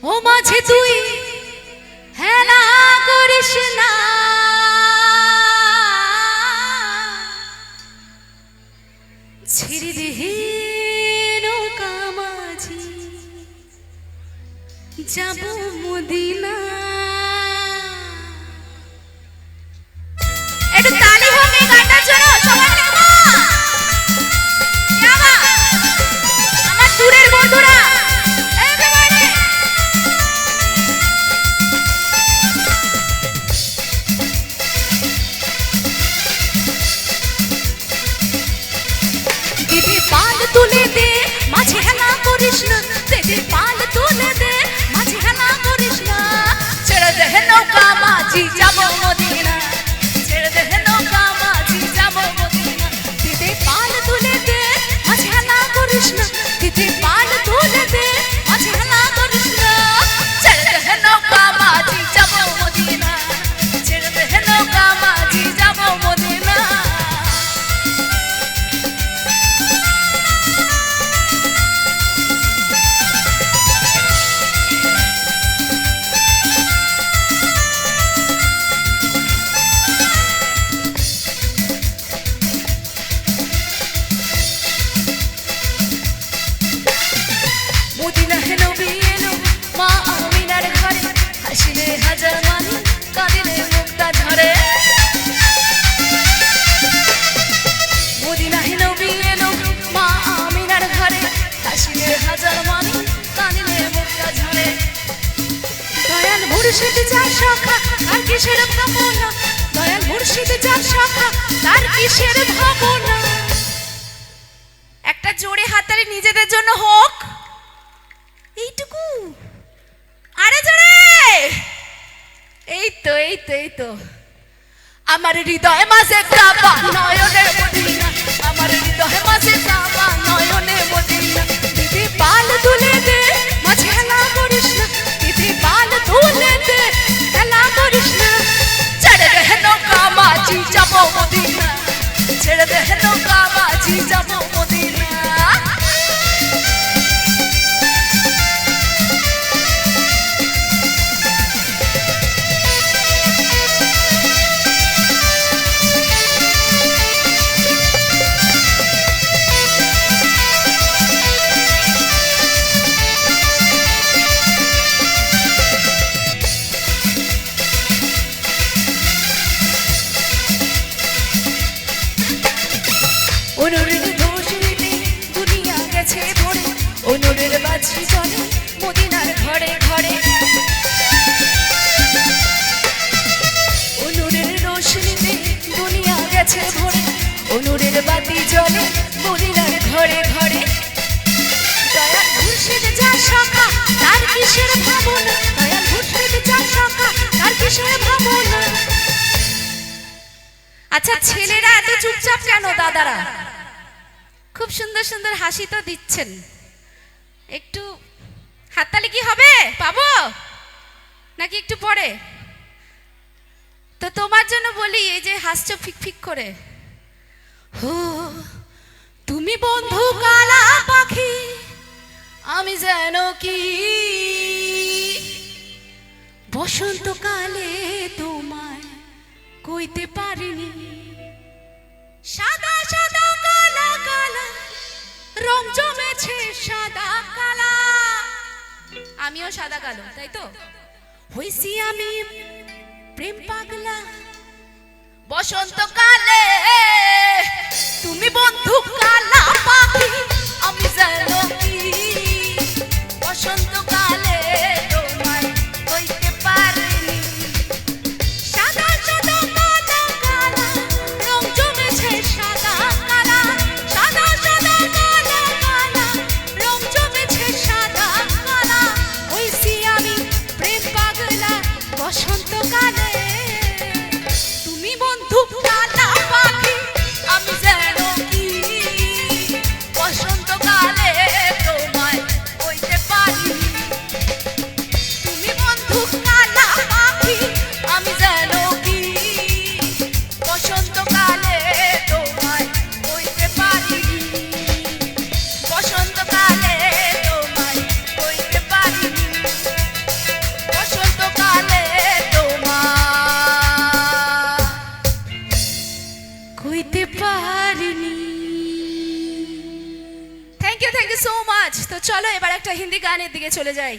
ও মাঝে তুই হেলা করিস না, ছেড়ে দেহে নৌকা মাঝি যাব মদিনা। একটু তালি হবে গানটার জন্য সবাই লিখবো। আমার দূরের বন্ধুরা তুলে দে মাঝে হেলা করিস না, দে পাল তুলে দে মাঝে হেলা করিস না, ছেড়ে দে নৌকা মাঝি যাব মদিনা, ছেড়ে দে নৌকা মাঝি যাব মদিনা, দে পাল তুলে দে মাঝে হেলা করিস না, দে পাল তুলে দে মাঝে হেলা করিস না, ছেড়ে দে নৌকা মাঝি যাব মদিনা, ছেড়ে দে নৌকা মাঝি যাব মদিনা। মদিনা নবী এলো মা আমিনার ঘরে, হাসিলে হাজার মানি কাঁদিলে মুক্তা ঝরে। মদিনা নবী এলো মা আমিনার ঘরে, হাসিলে হাজার মানি কাঁদিলে মুক্তা ঝরে। দয়াল মুর্শিদ যার শাখা তার কিসের ভাবনা, দয়াল মুর্শিদ যার শাখা তার কিসের ভাবনা। একটা জোরে হাততালি নিজেদের জন্য হোক, এইটুকু আরে জোরে, এই তো এই তো এই তো। আমার হৃদয় মাঝে কাবা নয়নের মদিনা, আমার হৃদয় মাঝে কাবা নয়নের মদিনা, দিদি পাল তুলে দে মাঝে হেলা করিস না, দিদি পাল তুলে দে হেলা করিস না, ছেড়ে দে নৌকা মাঝি যাব মদিনা, ছেড়ে দে নৌকা মাঝি যাব মদিনা। অনুরের ধূসরিতে দুনিয়া গেছে ভরে, অনুরের বাজি চলে মদিনার ঘরে ঘরে, অনুরের রোশনীতে দুনিয়া গেছে ভরে, অনুরের বাতি জ্বলে মদিনার ঘরে ঘরে। দয়াল মুর্শিদ যার শাখা তার কিসের ভাবনা, দয়াল মুর্শিদ যার শাখা তার কিসের ভাবনা। আচ্ছা ছেলেরা এত চুপচাপ কেন দাদারা? খুব সুন্দর সুন্দর হাসি তো দিচ্ছেন, একটু হাততালি কি হবে পাবো নাকি একটু পরে? তো তোমার জন্য বলি, এই যে হাসছো ফিক ফিক করে, হো তুমি বন্ধু কালা পাখি আমি যেন কি বসন্তকালে তোমায় কইতে পারিনি, সাদা সাদা কালা কালা রং জমেছে সাদা কালা, আমিও সাদা কালো তাই তো, হইছি আমি প্রেম পাগলা বসন্তকালে, তুমি বন্ধু কালা পাখি আমি যেন কি বসন্তকালে তোমায় কইতে পারিনি, সাদা সাদা কালা কালা রং জমেছে সাদা কালা, সাদা সাদা কালা কালা রং জমেছে সাদা কালা, হইছি আমি প্রেম পাগলা বসন্তকালে, তুমি বন্ধু কালা পাখি আমি যেন কি বসন্তকালে দিতে পারিনি। Thank you so much. তো চলো এবার একটা হিন্দি গানের দিকে চলে যাই।